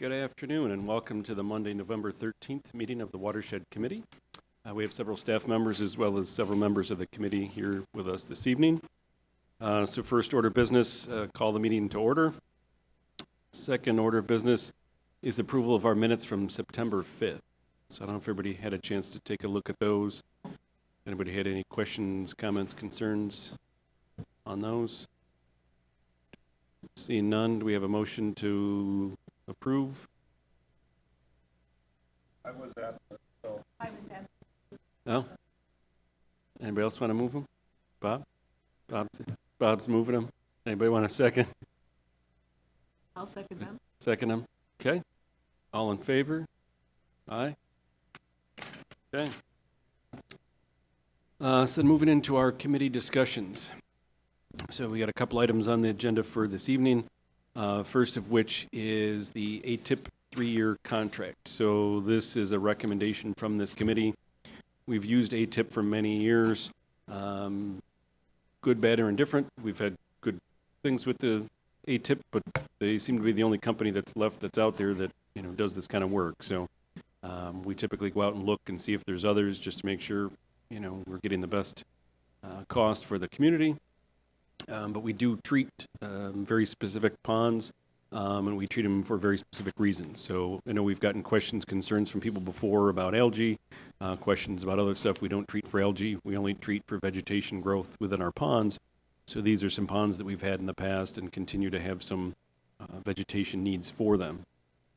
Good afternoon and welcome to the Monday, November 13th meeting of the Watershed Committee. We have several staff members as well as several members of the committee here with us this evening. So first order of business, call the meeting to order. Second order of business is approval of our minutes from September 5th. So I don't know if everybody had a chance to take a look at those. Anybody had any questions, comments, concerns on those? Seeing none, do we have a motion to approve? I was absent, so. I was absent. Oh? Anybody else want to move them? Bob? Bob's moving them. Anybody want a second? I'll second them. Second them? Okay. All in favor? Aye. Okay. So moving into our committee discussions. So we got a couple items on the agenda for this evening. First of which is the ATIP 3-year contract. So this is a recommendation from this committee. We've used ATIP for many years, good, bad, or indifferent. We've had good things with the ATIP, but they seem to be the only company that's left that's out there that does this kind of work. So we typically go out and look and see if there's others just to make sure we're getting the best cost for the community. But we do treat very specific ponds, and we treat them for very specific reasons. So I know we've gotten questions, concerns from people before about algae, questions about other stuff. We don't treat for algae. We only treat for vegetation growth within our ponds. So these are some ponds that we've had in the past and continue to have some vegetation needs for them.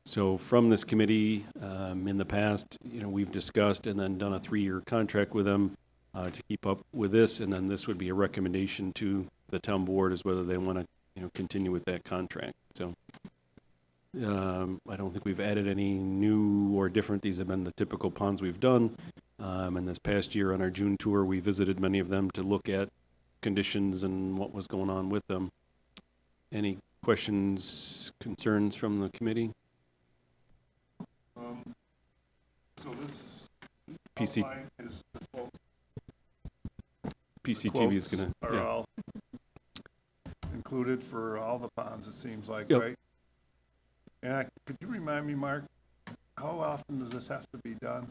So from this committee, in the past, we've discussed and then done a 3-year contract with them to keep up with this, and then this would be a recommendation to the town board as whether they want to continue with that contract. So I don't think we've added any new or different. These have been the typical ponds we've done. And this past year on our June tour, we visited many of them to look at conditions and what was going on with them. Any questions, concerns from the committee? So this PC outline is the quote. PCTV is going to. Are all included for all the ponds, it seems like, Yep. right? And could you remind me, Mark, how often does this have to be done?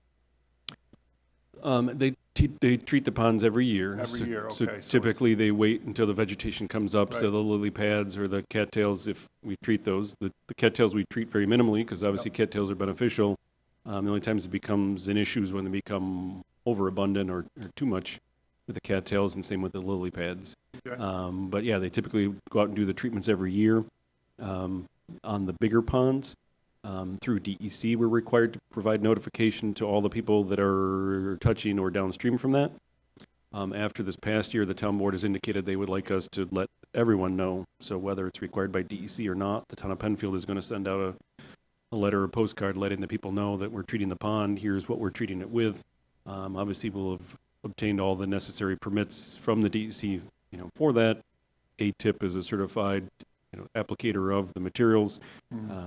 They treat the ponds every year. Every year, So okay. So typically they wait until the vegetation comes up. So Right. the lily pads or the cattails, if we treat those, the cattails we treat very minimally because obviously cattails are beneficial. The only times it becomes an issue is when they become overabundant or too much with the cattails, and same with the lily pads. Okay. But yeah, they typically go out and do the treatments every year. On the bigger ponds, through DEC, we're required to provide notification to all the people that are touching or downstream from that. After this past year, the town board has indicated they would like us to let everyone know. So whether it's required by DEC or not, the town of Penfield is going to send out a letter or postcard letting the people know that we're treating the pond. Here's what we're treating it with. Obviously, we'll have obtained all the necessary permits from the DEC, for that. ATIP is a certified, applicator of the materials,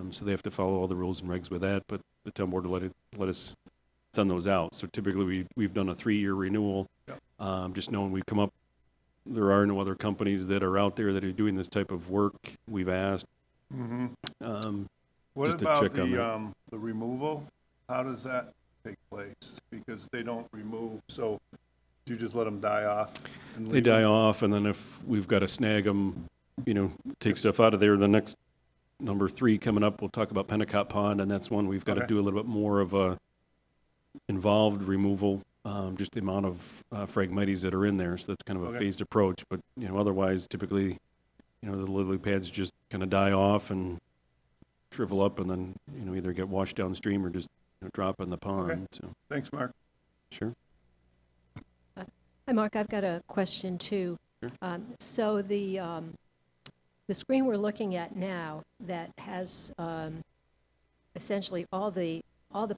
so they have to follow all the rules and regs with that. But the town board will let us send those out. So typically, we've done a 3-year renewal. Yep. Just knowing we come up, there are no other companies that are out there that are doing this type of work. We've asked. Mm-hmm. What Just to about check on the removal? How does that take place? Because they don't remove, so you just let them die off? And They leave die them? off, and then if we've got to snag them, take stuff out of there. The next number 3 coming up, we'll talk about Pennicott Pond, and that's one we've got to Okay. do a little bit more of a involved removal, just the amount of phragmites that are in there. So that's kind of a Okay. phased approach. But otherwise, typically, the lily pads just kind of die off and shrivel up, and then either get washed downstream or just drop in the pond. Okay. So Thanks, Mark. sure. Hi, Mark, I've got a question too. Sure. So the screen we're looking at now that has essentially all the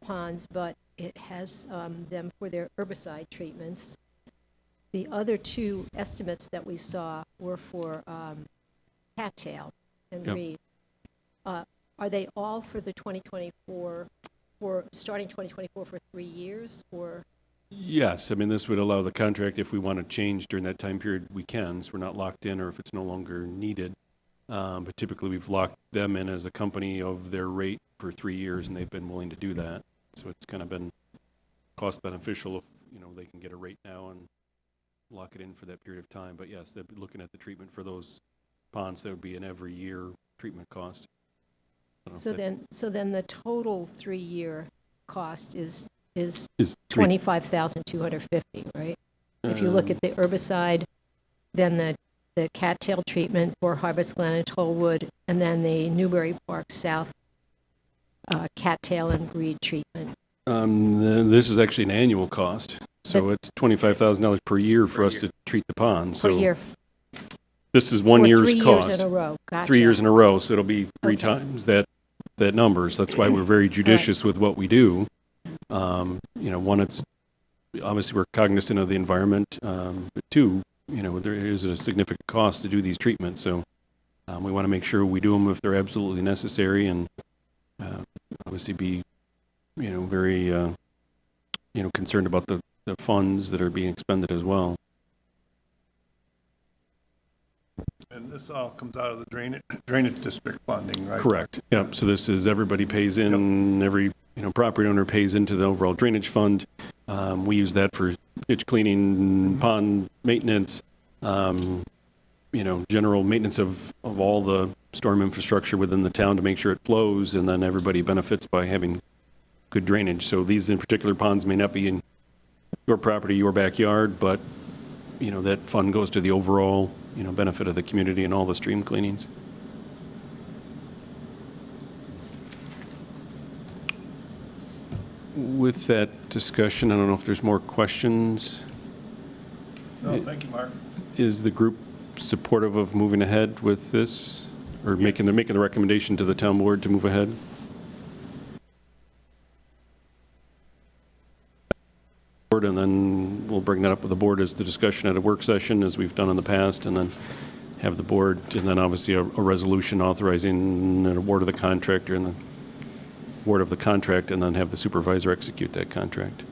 ponds, but it has them for their herbicide treatments. The other 2 estimates that we saw were for cattail and Yep. reed. Are they all for the 2024, for starting 2024 for 3 years, or? Yes, I mean, this would allow the contract, if we want to change during that time period, we can, so we're not locked in, or if it's no longer needed. But typically, we've locked them in as a company of their rate per 3 years, and they've been willing to do that. So it's kind of been cost beneficial if, they can get a rate now and lock it in for that period of time. But yes, they'd be looking at the treatment for those ponds. That would be an every year treatment cost. I don't know So if that- then the total 3-year cost is is 25,250, right? If you look at the herbicide, then the cattail treatment for Harvest Glen and Tollwood, and then the Newbury Park South cattail and breed treatment. This is actually an annual cost, so it's $25,000 per year for us to treat the pond. Per So year, this is one for year's 3 cost. years in a row. Gotcha. 3 years in a row, so it'll be three Okay. times that number. So that's why we're very judicious with what we do. One, it's obviously we're cognizant of the environment, but two, there is a significant cost to do these treatments. So we want to make sure we do them if they're absolutely necessary, and obviously be, very, concerned about the funds that are being expended as well. And this all comes out of the drainage district funding, right? Correct. Yep. So this is everybody pays in, every, property owner pays into the overall drainage fund. We use that for ditch cleaning, pond maintenance, general maintenance of all the storm infrastructure within the town to make sure it flows, and then everybody benefits by having good drainage. So these in particular ponds may not be in your property, your backyard, but, that fund goes to the overall, benefit of the community and all the stream cleanings. With that discussion, I don't know if there's more questions. No, thank you, Mark. Is the group supportive of moving ahead with this, or making the recommendation to the town board to move ahead? And then we'll bring that up with the board as the discussion at a work session, as we've done in the past, and then have the board, and then obviously a resolution authorizing an award of the contractor and the award of the contract, and then have the supervisor execute that contract.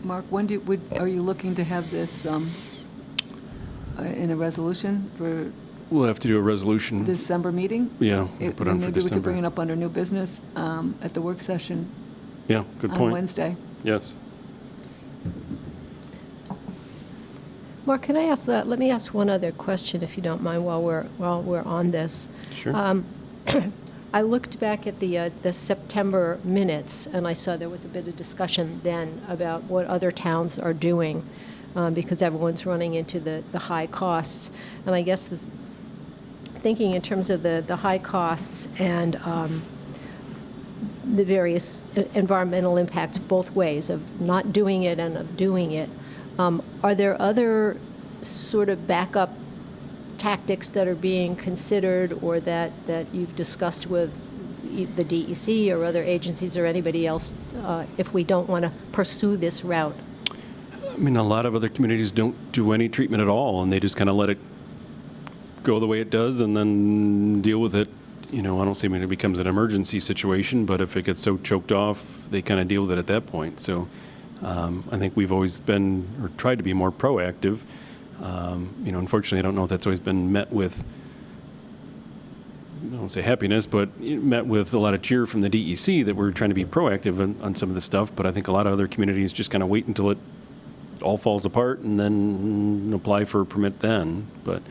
Mark, when are you looking to have this in a resolution for We'll have to do a resolution. December meeting? Yeah, we'll put on for Maybe we could bring December. it up under new business at the work session Yeah, good on point. Wednesday. Yes. Mark, can I ask let me ask one other question, if you don't mind, while we're on this. Sure. I looked back at the September minutes, and I saw there was a bit of discussion then about what other towns are doing, because everyone's running into the high costs. And I guess this, thinking in terms of the high costs and the various environmental impacts both ways, of not doing it and of doing it, are there other sort of backup tactics that are being considered, or that you've discussed with the DEC or other agencies or anybody else, if we don't want to pursue this route? I mean, a lot of other communities don't do any treatment at all, and they just kind of let it go the way it does and then deal with it. I don't say it becomes an emergency situation, but if it gets so choked off, they kind of deal with it at that point. So I think we've always been, or tried to be more proactive. Unfortunately, I don't know if that's always been met with, I don't say happiness, but met with a lot of cheer from the DEC that we're trying to be proactive on some of this stuff. But I think a lot of other communities just kind of wait until it all falls apart and then apply for a permit then. But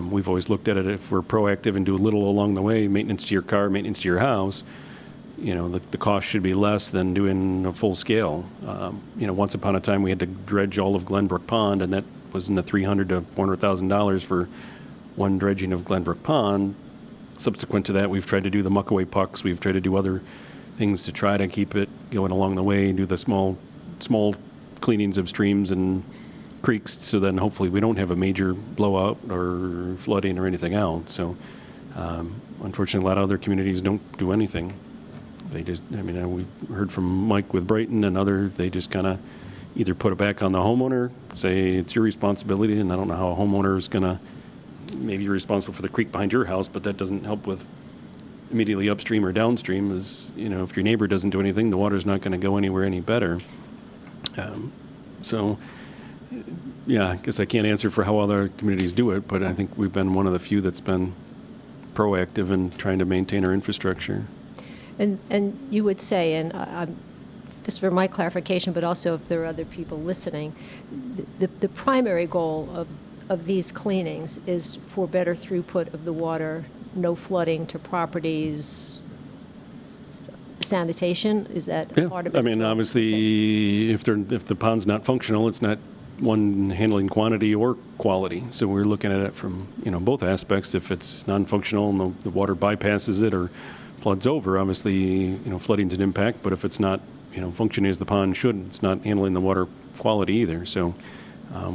we've always looked at it, if we're proactive and do a little along the way, maintenance to your car, maintenance to your house, the cost should be less than doing a full scale. Once upon a time, we had to dredge all of Glenbrook Pond, and that was in the $300,000 to $400,000 for one dredging of Glenbrook Pond. Subsequent to that, we've tried to do the muckaway pucks. We've tried to do other things to try to keep it going along the way and do the small cleanings of streams and creeks, so then hopefully we don't have a major blowout or flooding or anything else. So unfortunately, a lot of other communities don't do anything. They just, we heard from Mike with Brighton and others, they just kind of either put it back on the homeowner, say it's your responsibility, and I don't know how a homeowner is going to, maybe you're responsible for the creek behind your house, but that doesn't help with immediately upstream or downstream. Is, if your neighbor doesn't do anything, the water's not going to go anywhere any better. So, yeah, I guess I can't answer for how other communities do it, but I think we've been one of the few that's been proactive in trying to maintain our infrastructure. And you would say, and this is for my clarification, but also if there are other people listening, the primary goal of these cleanings is for better throughput of the water, no flooding to properties, sanitation, is that part of it? I mean, obviously, if the pond's not functional, it's not one handling quantity or quality. So we're looking at it from, both aspects. If it's non-functional and the water bypasses it or floods over, obviously, flooding's an impact. But if it's not, functioning as the pond should, it's not handling the water quality either. So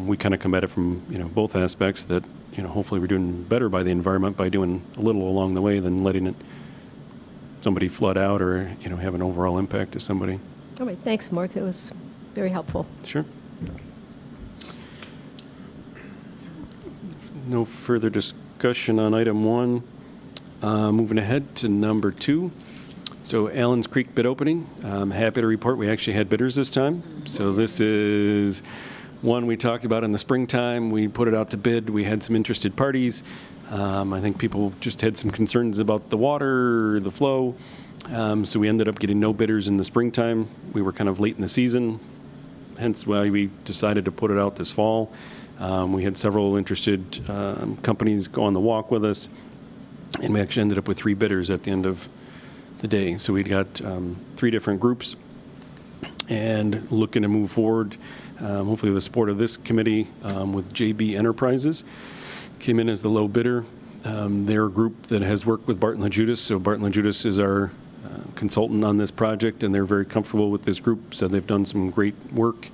we kind of come at it from, both aspects that, hopefully we're doing better by the environment by doing a little along the way than letting somebody flood out or, have an overall impact to somebody. All right, thanks, Mark. That was very helpful. Sure. No further discussion on item 1. Moving ahead to number 2. So Allen's Creek bid opening. I'm happy to report we actually had bidders this time. So this is one we talked about in the springtime. We put it out to bid. We had some interested parties. I think people just had some concerns about the water, the flow. So we ended up getting no bidders in the springtime. We were kind of late in the season, hence why we decided to put it out this fall. We had several interested companies go on the walk with us, and we actually ended up with 3 bidders at the end of the day. So we'd got 3 different groups and looking to move forward, hopefully with the support of this committee, with JB Enterprises. Came in as the low bidder. They're a group that has worked with Barton LaJudas, so Barton LaJudas is our consultant on this project, and they're very comfortable with this group, so they've done some great work.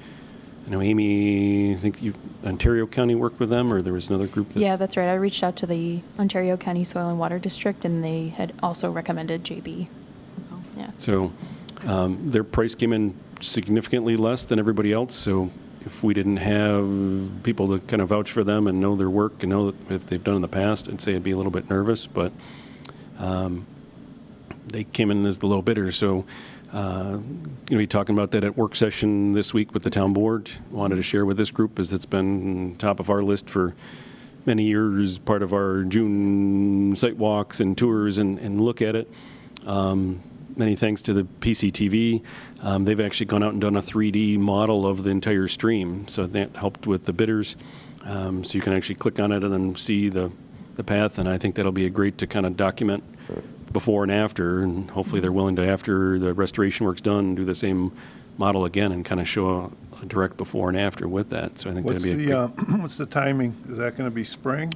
I know Amy, I think Ontario County worked with them, or there was another group Yeah, that's right. I reached out to the Ontario County Soil and Water District, and they had also recommended JB. Yeah. So their price came in significantly less than everybody else, so if we didn't have people to kind of vouch for them and know their work and know if they've done in the past, I'd say I'd be a little bit nervous, but they came in as the low bidder. So going to be talking about that at work session this week with the town board. Wanted to share with this group as it's been top of our list for many years, part of our June site walks and tours and look at it. Many thanks to the PCTV. They've actually gone out and done a 3D model of the entire stream, so that helped with the bidders. So you can actually click on it and then see the path, and I think that'll be a great to kind of document before and after, and hopefully they're willing to, after the restoration work's done, do the same model again and kind of show a direct before and after with that. So I think that'd be What's the timing? Is that going to be spring?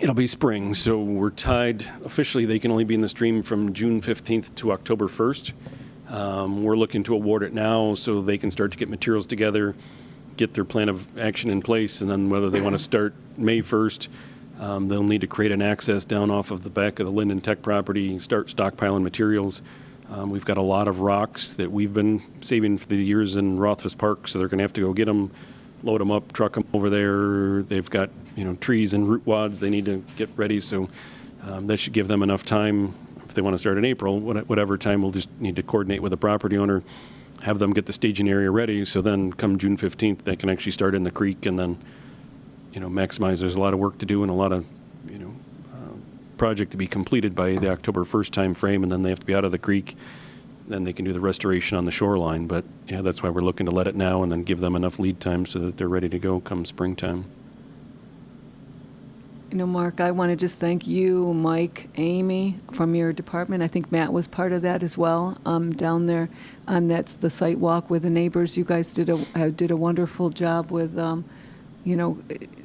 It'll be spring, so we're tied. Officially, they can only be in the stream from June 15th to October 1st. We're looking to award it now so they can start to get materials together, get their plan of action in place, and then whether they want to start May 1st, they'll need to create an access down off of the back of the Linden Tech property, start stockpiling materials. We've got a lot of rocks that we've been saving for the years in Rothfuss Park, so they're going to have to go get them, load them up, truck them over there. They've got, trees and root wads they need to get ready, so that should give them enough time if they want to start in April. Whatever time, we'll just need to coordinate with the property owner, have them get the staging area ready, so then come June 15th, they can actually start in the creek and then, maximize. There's a lot of work to do and a lot of, project to be completed by the October 1st time frame, and then they have to be out of the creek. Then they can do the restoration on the shoreline. But yeah, that's why we're looking to let it now and then give them enough lead time so that they're ready to go come springtime. Mark, I want to just thank you, Mike, Amy from your department. I think Matt was part of that as well, down there on the site walk with the neighbors. You guys did a wonderful job with,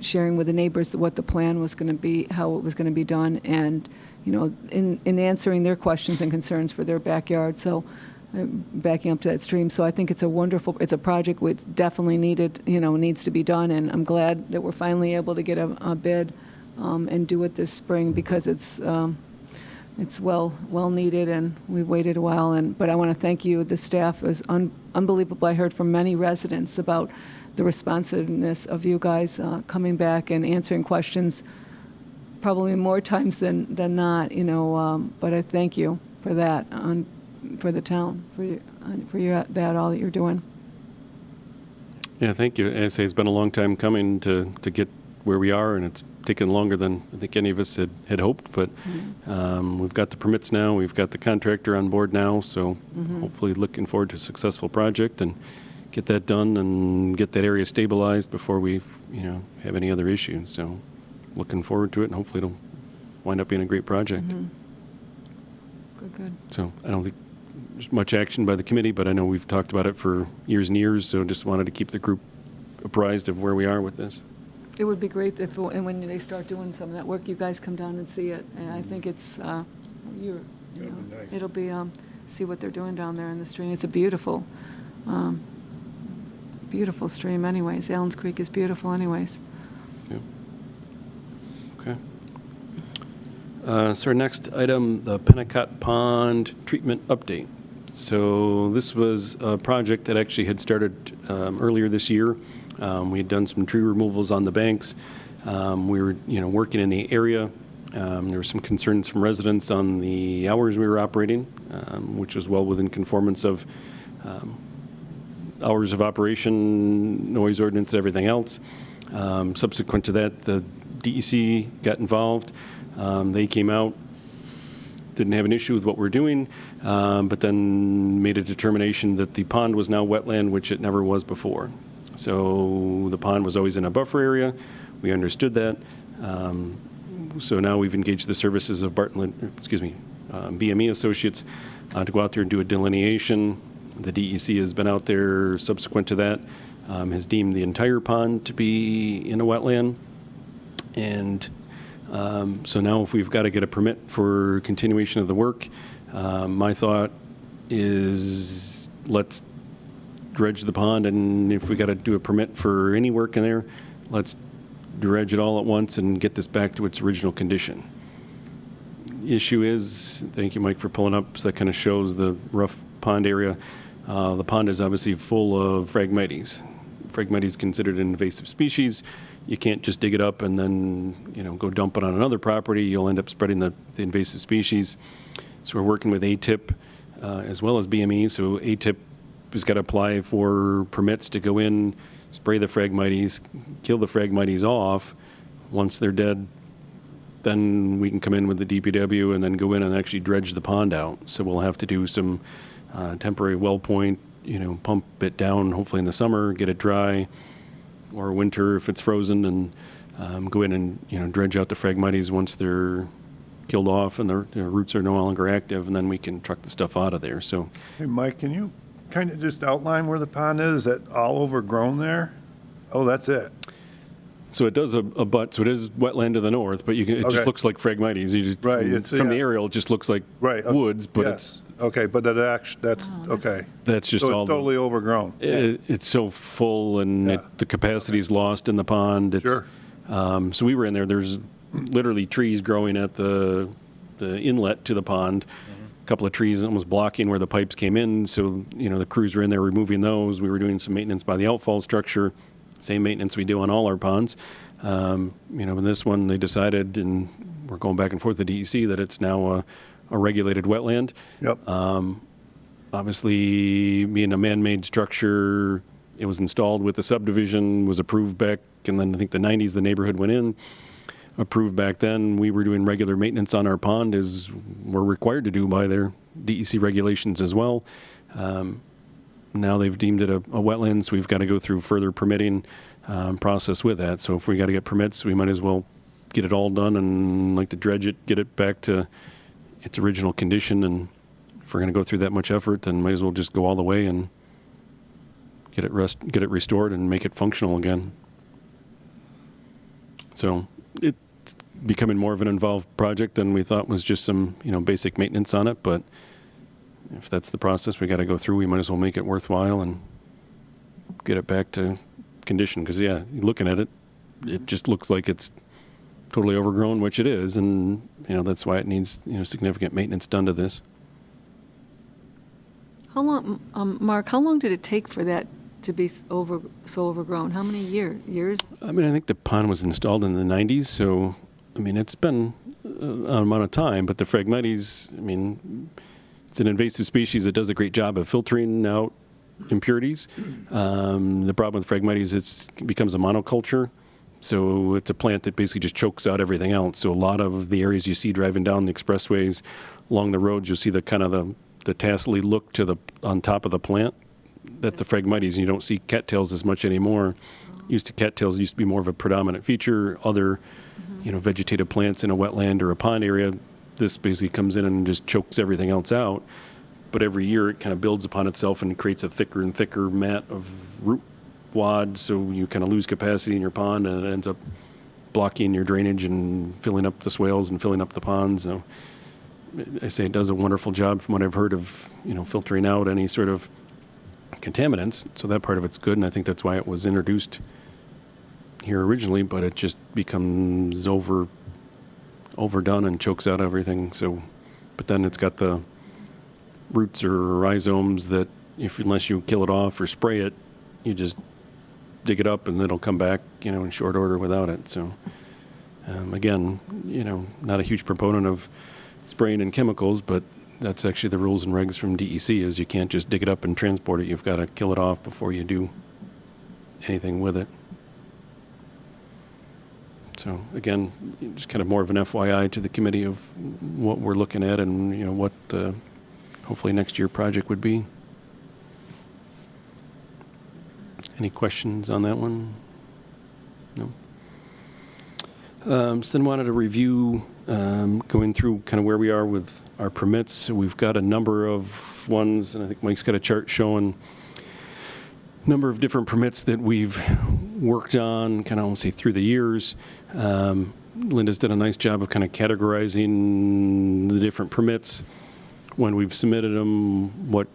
sharing with the neighbors what the plan was going to be, how it was going to be done, and in answering their questions and concerns for their backyard. So backing up to that stream. So I think it's a project which definitely needs to be done, and I'm glad that we're finally able to get a bid and do it this spring, because it's well needed, and we waited a while. But I want to thank you. The staff is unbelievable. I heard from many residents about the responsiveness of you guys coming back and answering questions, probably more times than not. But I thank you for that, for the town, for all that you're doing. Yeah, thank you. I say it's been a long time coming to get where we are, and it's taken longer than I think any of us had hoped, but we've got the permits now, we've got the contractor on board now, so hopefully looking forward to a successful project and get that done and get that area stabilized before we, have any other issues. So looking forward to it, and hopefully it'll wind up being a great project. Good. So I don't think there's much action by the committee, but I know we've talked about it for years and years, so just wanted to keep the group apprised of where we are with this. It would be great if, and when they start doing some of that work, you guys come down and see it. And I think it's, That'd be nice. it'll be, see what they're doing down there in the stream. It's a beautiful, beautiful stream anyways. Allen's Creek is beautiful anyways. Yeah. Okay. So our next item, the Pennicott Pond treatment update. So this was a project that actually had started earlier this year. We had done some tree removals on the banks. We were, working in the area. There were some concerns from residents on the hours we were operating, which was well within conformance of hours of operation, noise ordinance, and everything else. Subsequent to that, the DEC got involved. They came out, didn't have an issue with what we're doing, but then made a determination that the pond was now wetland, which it never was before. So the pond was always in a buffer area. We understood that. So now we've engaged the services of BME Associates to go out there and do a delineation. The DEC has been out there subsequent to that, has deemed the entire pond to be in a wetland. And so now if we've got to get a permit for continuation of the work, my thought is let's dredge the pond, and if we got to do a permit for any work in there, let's dredge it all at once and get this back to its original condition. Issue is, thank you, Mike, for pulling up, so that kind of shows the rough pond area. The pond is obviously full of Phragmites. Phragmites is considered an invasive species. You can't just dig it up and then, go dump it on another property. You'll end up spreading the invasive species. So we're working with ATIP as well as BME. So ATIP has got to apply for permits to go in, spray the Phragmites, kill the Phragmites off. Once they're dead, then we can come in with the DPW and then go in and actually dredge the pond out. So we'll have to do some temporary well point, pump it down hopefully in the summer, get it dry, or winter if it's frozen, and go in and dredge out the Phragmites once they're killed off and their roots are no longer active, and then we can truck the stuff out of there. So, Hey, Mike, can you kind of just outline where the pond is? Is that all overgrown there? Oh, that's it. So it does abut, so it is wetland to the north, but it Okay. just looks like Phragmites. You just, Right, from the aerial, it just looks like Right. woods, but Yes. Okay, but that's okay. that's just So all. it's totally overgrown. It's so full, and Yeah. the capacity's lost in the pond. It's, Sure. so we were in there. There's literally trees growing at the inlet to the pond. A couple of trees almost blocking where the pipes came in. So the crews were in there removing those. We were doing some maintenance by the outfall structure. Same maintenance we do on all our ponds. In this one, they decided, and we're going back and forth with the DEC, that it's now a regulated wetland. Yep. Obviously, being a man-made structure, it was installed with the subdivision, was approved back, and then I think the 90s, the neighborhood went in, approved back then. We were doing regular maintenance on our pond, as we're required to do by their DEC regulations as well. Now they've deemed it a wetland, so we've got to go through further permitting process with that. So if we got to get permits, we might as well get it all done and like to dredge it, get it back to its original condition. And if we're going to go through that much effort, then might as well just go all the way and get it restored and make it functional again. So it's becoming more of an involved project than we thought was just some basic maintenance on it, but if that's the process we got to go through, we might as well make it worthwhile and get it back to condition. Because, looking at it, it just looks like it's totally overgrown, which it is. And, that's why it needs, significant maintenance done to this. How long, Mark, how long did it take for that to be so overgrown? How many years? I think the pond was installed in the 90s, so, it's been an amount of time. But the Phragmites, it's an invasive species that does a great job of filtering out impurities. The problem with Phragmites is it becomes a monoculture. So it's a plant that basically just chokes out everything else. So a lot of the areas you see driving down the expressways, along the roads, you'll see the kind of the tassely look to the on top of the plant. That's the Phragmites, and you don't see cattails as much anymore. Cattails used to be more of a predominant feature. Other, vegetative plants in a wetland or a pond area, this basically comes in and just chokes everything else out. But every year it kind of builds upon itself and creates a thicker and thicker mat of root wad, so you kind of lose capacity in your pond, and it ends up blocking your drainage and filling up the swales and filling up the ponds. So I say it does a wonderful job from what I've heard of, filtering out any sort of contaminants. So that part of it's good, and I think that's why it was introduced here originally, but it just becomes overdone and chokes out everything. So, but then it's got the roots or rhizomes that unless you kill it off or spray it, you just dig it up and it'll come back, in short order without it. So, again, not a huge proponent of spraying and chemicals, but that's actually the rules and regs from DEC is you can't just dig it up and transport it. You've got to kill it off before you do anything with it. So again, just kind of more of an FYI to the committee of what we're looking at and, what hopefully next year project would be. Any questions on that one? No? So then wanted to review, going through kind of where we are with our permits. So we've got a number of ones, and I think Mike's got a chart showing a number of different permits that we've worked on, kind of, I won't say through the years. Linda's done a nice job of kind of categorizing the different permits when we've submitted them, what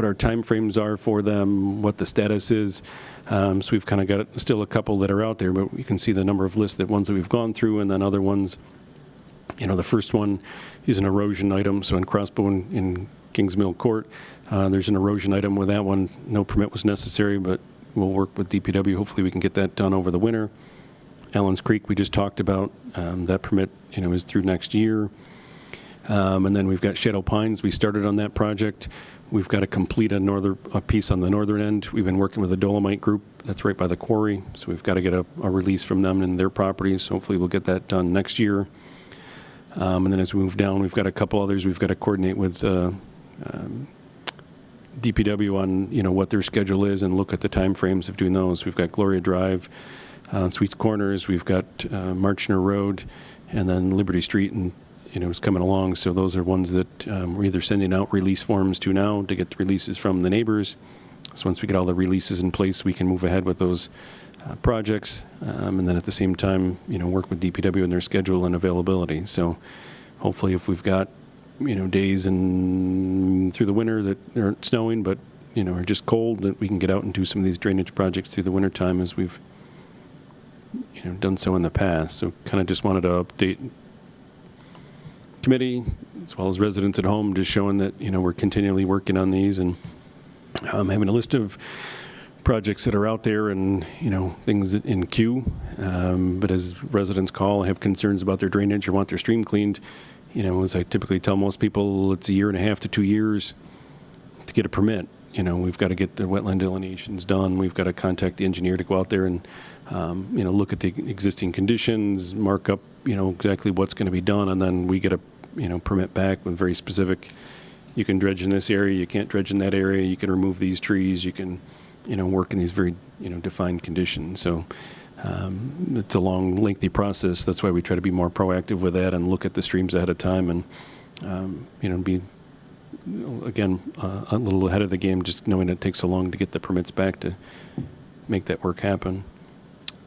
our time frames are for them, what the status is. So we've kind of got still a couple that are out there, but you can see the number of lists that ones that we've gone through, and then other ones. The first one is an erosion item. So in Crossbow in Kings Mill Court, there's an erosion item with that one. No permit was necessary, but we'll work with DPW. Hopefully we can get that done over the winter. Allen's Creek, we just talked about. That permit, is through next year. And then we've got Shadow Pines. We started on that project. We've got to complete a piece on the northern end. We've been working with the Dolomite Group. That's right by the quarry. So we've got to get a release from them and their properties. Hopefully we'll get that done next year. And then as we move down, we've got a couple others. We've got to coordinate with DPW on, what their schedule is and look at the time frames of doing those. We've got Gloria Drive, Sweets Corners. We've got Marchner Road, and then Liberty Street, and is coming along. So those are ones that we're either sending out release forms to now to get the releases from the neighbors. So once we get all the releases in place, we can move ahead with those projects. And then at the same time, work with DPW and their schedule and availability. So hopefully if we've got, days and through the winter that aren't snowing, but, are just cold, that we can get out and do some of these drainage projects through the winter time as we've, done so in the past. So kind of just wanted to update committee as well as residents at home, just showing that we're continually working on these and having a list of projects that are out there and things in queue. But as residents call, have concerns about their drainage or want their stream cleaned, as I typically tell most people, it's 1.5 to 2 years to get a permit. We've got to get the wetland delineations done. We've got to contact the engineer to go out there and look at the existing conditions, mark up exactly what's going to be done, and then we get a permit back with very specific, you can dredge in this area, you can't dredge in that area, you can remove these trees, you can, work in these very, defined conditions. So it's a long, lengthy process. That's why we try to be more proactive with that and look at the streams ahead of time and, be, again, a little ahead of the game, just knowing it takes so long to get the permits back to make that work happen.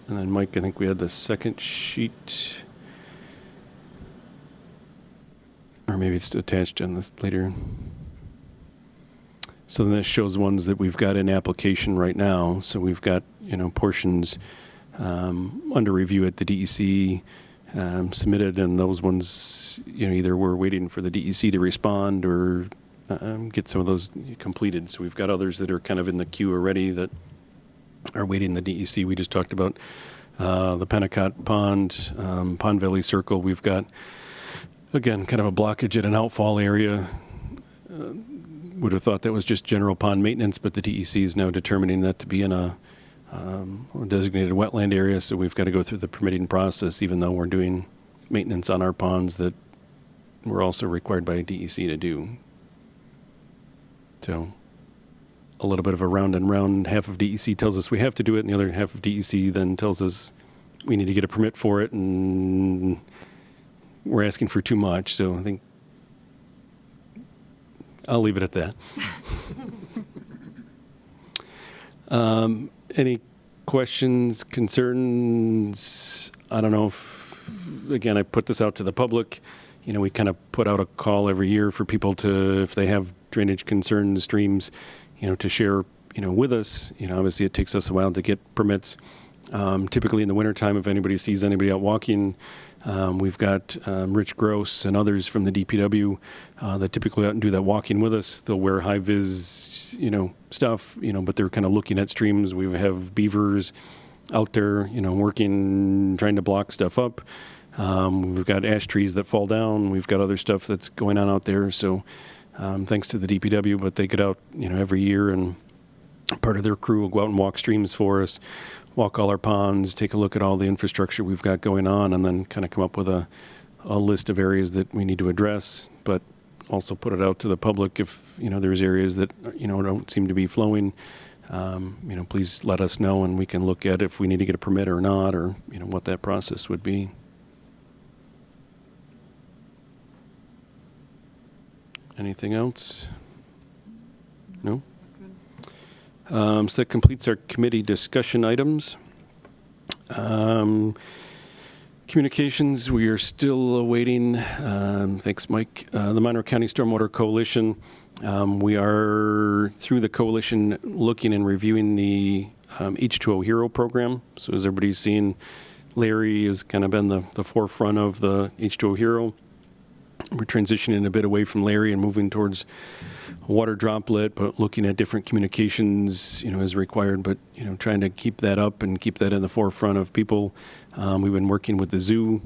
And then, Mike, I think we had the second sheet. Or maybe it's attached on this later. So then this shows ones that we've got in application right now. So we've got, portions under review at the DEC submitted, and those ones, either we're waiting for the DEC to respond or get some of those completed. So we've got others that are kind of in the queue already that are waiting the DEC. We just talked about the Pennicott Pond, Pond Valley Circle. We've got, again, kind of a blockage at an outfall area. Would have thought that was just general pond maintenance, but the DEC is now determining that to be in a a designated wetland area, so we've got to go through the permitting process, even though we're doing maintenance on our ponds that we're also required by DEC to do. So a little bit of a round and round. Half of DEC tells us we have to do it, and the other half of DEC then tells us we need to get a permit for it, and we're asking for too much. So I think I'll leave it at that. Any questions, concerns? I don't know if, again, I put this out to the public. You know, we kind of put out a call every year for people to, if they have drainage concerns, streams, you know, to share, you know, with us. You know, obviously it takes us a while to get permits. Typically in the wintertime, if anybody sees anybody out walking, we've got Rich Gross and others from the DPW that typically out and do that walking with us. They'll wear high-vis, you know, stuff, you know, but they're kind of looking at streams. We have beavers out there, you know, working, trying to block stuff up. We've got ash trees that fall down. We've got other stuff that's going on out there. So thanks to the DPW, but they get out, you know, every year, and part of their crew will go out and walk streams for us, walk all our ponds, take a look at all the infrastructure we've got going on, and then kind of come up with a list of areas that we need to address, but also put it out to the public if, you know, there's areas that, you know, don't seem to be flowing. You know, please let us know, and we can look at if we need to get a permit or not, or, you know, what that process would be. Anything else? No? So that completes our committee discussion items. Communications, we are still awaiting, thanks Mike, the Monroe County Stormwater Coalition. We are, through the coalition, looking and reviewing the H2O Hero program. So as everybody's seen, Larry has kind of been the forefront of the H2O Hero. We're transitioning a bit away from Larry and moving towards water droplet, but looking at different communications, you know, as required, but, you know, trying to keep that up and keep that in the forefront of people. We've been working with the zoo.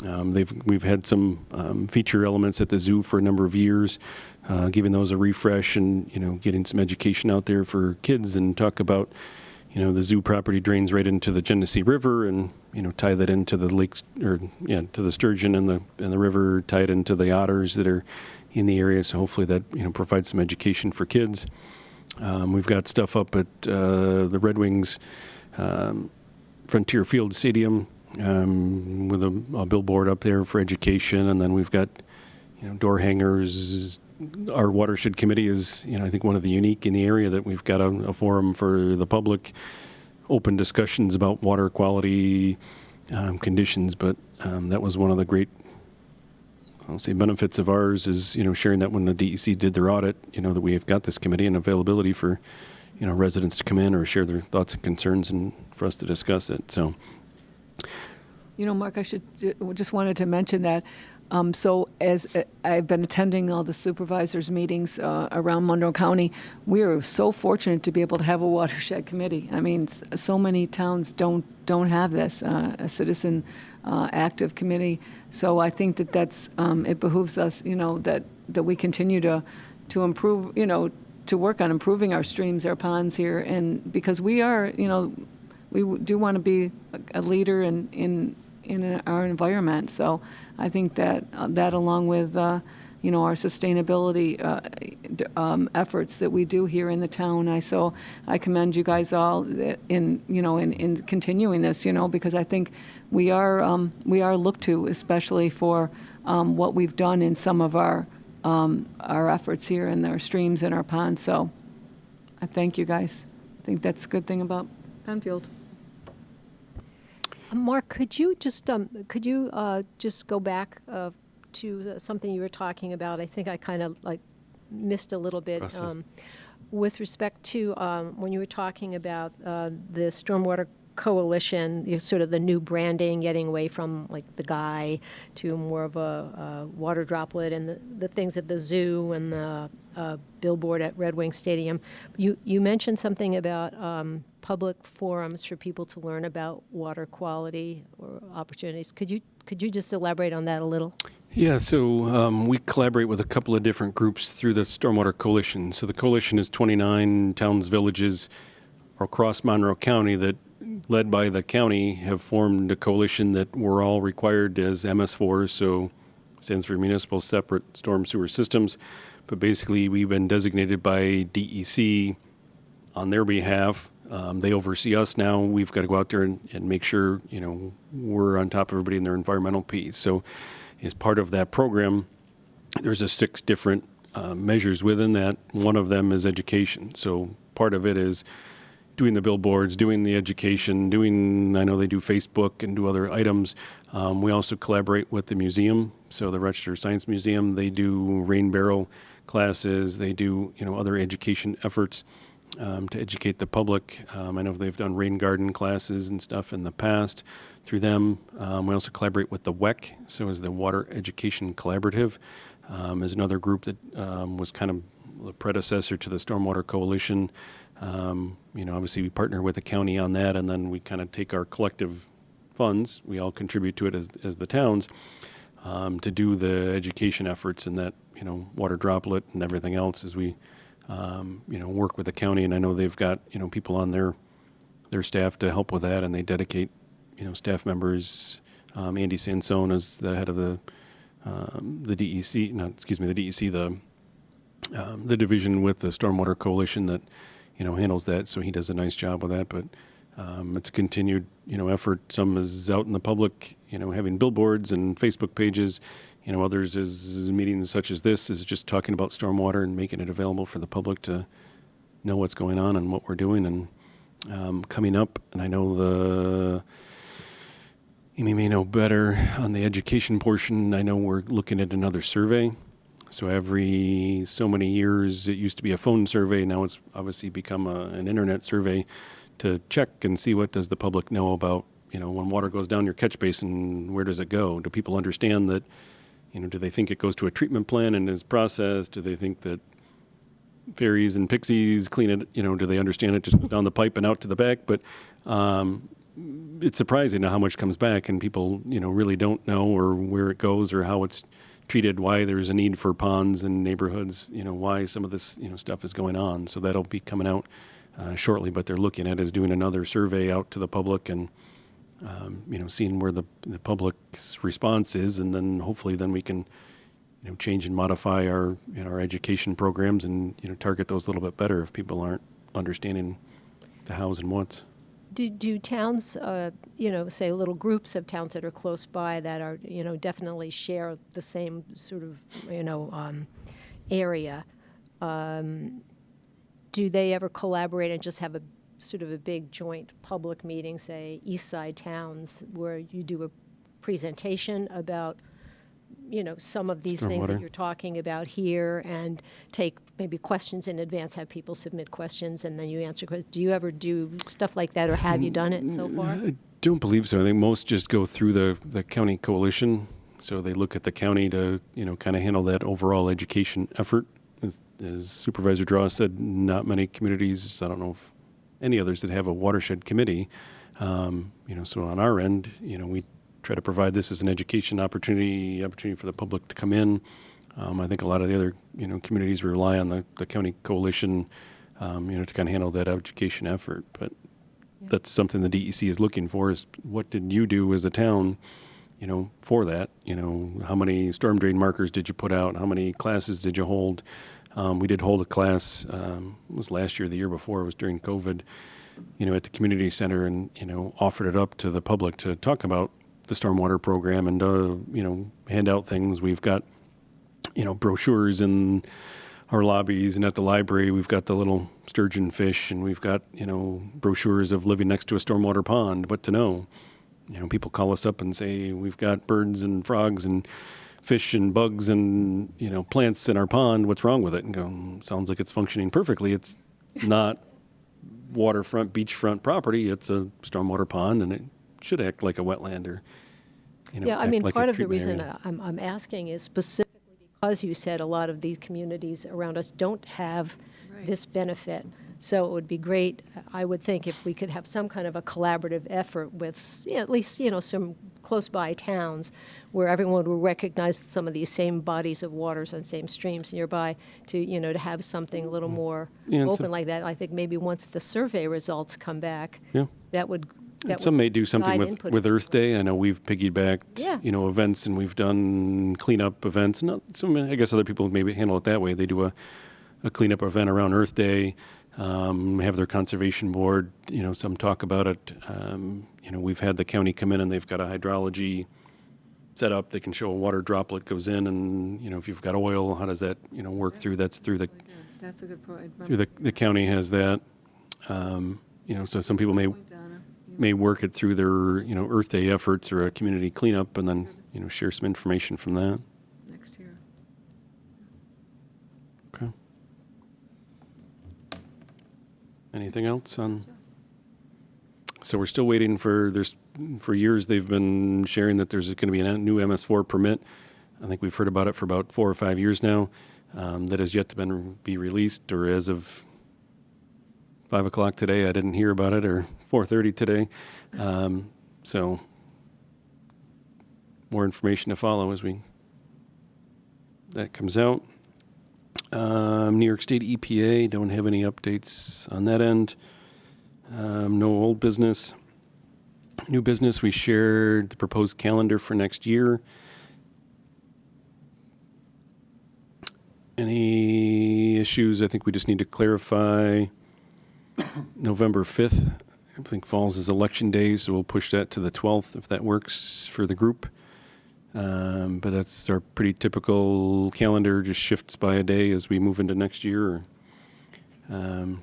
We've had some feature elements at the zoo for a number of years, giving those a refresh and, you know, getting some education out there for kids, and talk about, you know, the zoo property drains right into the Genesee River, and, you know, tie that into the lakes, or, yeah, to the sturgeon and the river, tie it into the otters that are in the area. So hopefully that, you know, provides some education for kids. We've got stuff up at the Red Wings Frontier Field Stadium with a billboard up there for education, and then we've got, you know, door hangers. Our Watershed Committee is, you know, I think one of the unique in the area that we've got a forum for the public, open discussions about water quality conditions. But that was one of the great, I'll say, benefits of ours is, you know, sharing that when the DEC did their audit, you know, that we have got this committee and availability for, you know, residents to come in or share their thoughts and concerns, and for us to discuss it. So, You know, Mark, I just wanted to mention that. So as I've been attending all the supervisors' meetings around Monroe County, we are so fortunate to be able to have a watershed committee. I mean, so many towns don't have this, a citizen active committee. So I think that's it behooves us, you know, that we continue to improve, you know, to work on improving our streams, our ponds here, and because we are, you know, we do want to be a leader in our environment. So I think that along with you know, our sustainability efforts that we do here in the town, I commend you guys all in continuing this, you know, because I think we are looked to, especially for what we've done in some of our efforts here in our streams and our ponds. So I thank you guys. I think that's a good thing about Penfield. Mark, could you just go back to something you were talking about? I think I kind of like missed a little bit with respect to when you were talking about the Stormwater Coalition, sort of the new branding, getting away from like the guy to more of a water droplet, and the things at the zoo and the billboard at Red Wing Stadium. You mentioned something about public forums for people to learn about water quality or opportunities. Could you just elaborate on that a little? Yeah, so we collaborate with a couple of different groups through the Stormwater Coalition. So the coalition is 29 towns, villages across Monroe County that, led by the county, have formed a coalition that we're all required as MS4s, so stands for Municipal Separate Storm Sewer Systems. But basically, we've been designated by DEC on their behalf. They oversee us now. We've got to go out there and make sure, we're on top of everybody in their environmental piece. So as part of that program, there's 6 different measures within that. One of them is education. So part of it is doing the billboards, doing the education, I know they do Facebook and do other items. We also collaborate with the museum. So the Rochester Science Museum, they do rain barrel classes. They do, other education efforts to educate the public. I know they've done rain garden classes and stuff in the past through them. We also collaborate with the WEC, so is the Water Education Collaborative, is another group that was kind of the predecessor to the Stormwater Coalition. Obviously we partner with the county on that, and then we kind of take our collective funds, we all contribute to it as the towns, to do the education efforts and that, water droplet and everything else as we work with the county. And I know they've got, people on their staff to help with that, and they dedicate, staff members. Andy Sansone is the head of the DEC, the division with the Stormwater Coalition that, handles that. So he does a nice job with that, but it's a continued, effort. Some is out in the public, having billboards and Facebook pages. Others is meetings such as this, is just talking about stormwater and making it available for the public to know what's going on and what we're doing. And coming up, and I know Amy may know better on the education portion, I know we're looking at another survey. So every so many years, it used to be a phone survey. Now it's obviously become an internet survey to check and see what does the public know about, when water goes down your catch basin, where does it go? Do people understand that, do they think it goes to a treatment plant and is processed? Do they think that fairies and pixies clean it? Do they understand it just goes down the pipe and out to the back? But it's surprising how much comes back, and people, really don't know or where it goes or how it's treated, why there's a need for ponds in neighborhoods, why some of this, stuff is going on. So that'll be coming out shortly, but they're looking at is doing another survey out to the public and, seeing where the public's response is, and then hopefully then we can, change and modify our, our education programs and, target those a little bit better if people aren't understanding the hows and whats. Do towns, say little groups of towns that are close by that are, definitely share the same sort of, area, do they ever collaborate and just have a sort of a big joint public meeting, say East Side towns, where you do a presentation about, some of these things that Stormwater. you're talking about here, and take maybe questions in advance, have people submit questions, and then you answer questions? Do you ever do stuff like that, or have you done it so far? I don't believe so. I think most just go through the county coalition. So they look at the county to, kind of handle that overall education effort. As Supervisor Draw said, not many communities, I don't know if any others, that have a watershed committee. So on our end, we try to provide this as an education opportunity for the public to come in. I think a lot of the other, communities rely on the county coalition, to kind of handle that education effort. But that's something the DEC is looking for, is what did you do as a town, for that? How many storm drain markers did you put out? How many classes did you hold? We did hold a class, it was last year, the year before, it was during COVID, at the community center, and, offered it up to the public to talk about the stormwater program and, hand out things. We've got, brochures in our lobbies, and at the library, we've got the little sturgeon fish, and we've got, brochures of living next to a stormwater pond, what to know. People call us up and say, we've got birds and frogs and fish and bugs and, plants in our pond. What's wrong with it? And go, sounds like it's functioning perfectly. It's not waterfront, beachfront property. It's a stormwater pond, and it should act like a wetland or, Yeah, I act mean, like a part of the treatment reason area. I'm asking is specifically because you said a lot of the communities around us don't have this benefit. So it would be great, I would think, if we could have some kind of a collaborative effort with at least, some close-by towns where everyone would recognize some of these same bodies of waters and same streams nearby to, to have something a little more Yeah, and open some- like that. I think maybe once the survey results come back, Yeah. that would And some may do something guide with, input with into Earth Day. I know we've piggybacked, Yeah. Events, and we've done cleanup events. And some, I guess other people maybe handle it that way. They do a cleanup event around Earth Day, have their conservation board, some talk about it. We've had the county come in and they've got a hydrology set up. They can show a water droplet goes in, and, if you've got oil, how does that, work through? That's through That's a good point. through the county has that. So some people may work it through their, Earth Day efforts or a community cleanup, and then, share some information from that. Next year. Okay. Anything else on? So we're still waiting for years they've been sharing that there's going to be a new MS4 permit. I think we've heard about it for about 4 or 5 years now. That has yet to be released, or as of 5 o'clock today, I didn't hear about it, or 4:30 today. So more information to follow as that comes out. New York State EPA, don't have any updates on that end. No old business. New business, we shared the proposed calendar for next year. Any issues? I think we just need to clarify November 5th. I think falls as election day, so we'll push that to the 12th if that works for the group. But that's our pretty typical calendar, just shifts by a day as we move into next year.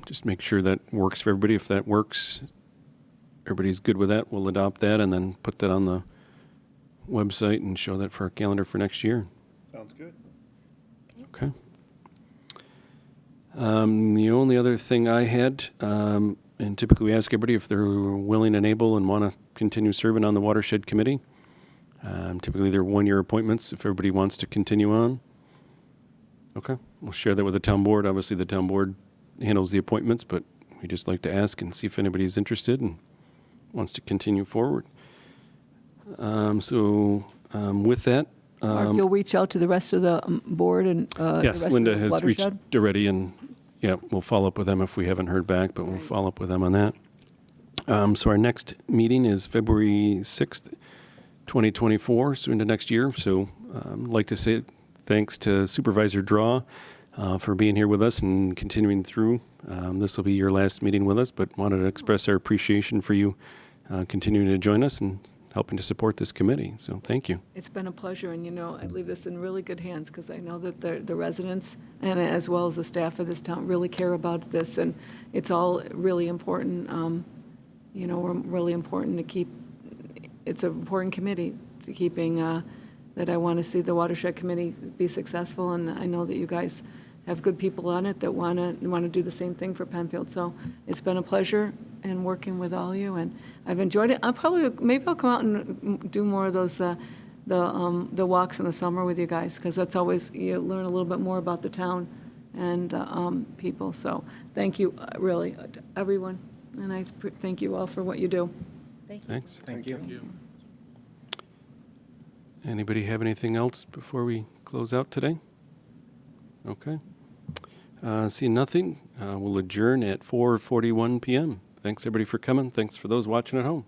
Just make sure that works for everybody. If that works, everybody's good with that, we'll adopt that and then put that on the website and show that for our calendar for next year. Sounds good. Okay. The only other thing I had, and typically we ask everybody if they're willing and able and want to continue serving on the Watershed Committee. Typically they're 1-year appointments if everybody wants to continue on. Okay, we'll share that with the town board. Obviously the town board handles the appointments, but we just like to ask and see if anybody's interested and wants to continue forward. With that, Mark, you'll reach out to the rest of the board and the yes, rest Linda of the has reached watershed? already, and we'll follow up with them if we haven't heard back, but we'll Right. follow up with them on that. So our next meeting is February 6th, 2024, so into next year. So I'd like to say thanks to Supervisor Draw for being here with us and continuing through. This will be your last meeting with us, but wanted to express our appreciation for you continuing to join us and helping to support this committee. So thank you. It's been a pleasure, and I leave this in really good hands because I know that the residents and as well as the staff of this town really care about this, and it's all really important. We're really important to keep. It's an important committee to keeping that I want to see the Watershed Committee be successful, and I know that you guys have good people on it that want to do the same thing for Penfield. So it's been a pleasure in working with all you, and I've enjoyed it. Maybe I'll come out and do more of those the walks in the summer with you guys, because that's always, you learn a little bit more about the town and people. So thank you, really, to everyone, and I thank you all for what you do. Thank you. Thanks. Thank you. Anybody have anything else before we close out today? Okay. See nothing. We'll adjourn at 4:41 p.m. Thanks everybody for coming. Thanks for those watching at home.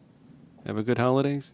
Have a good holidays.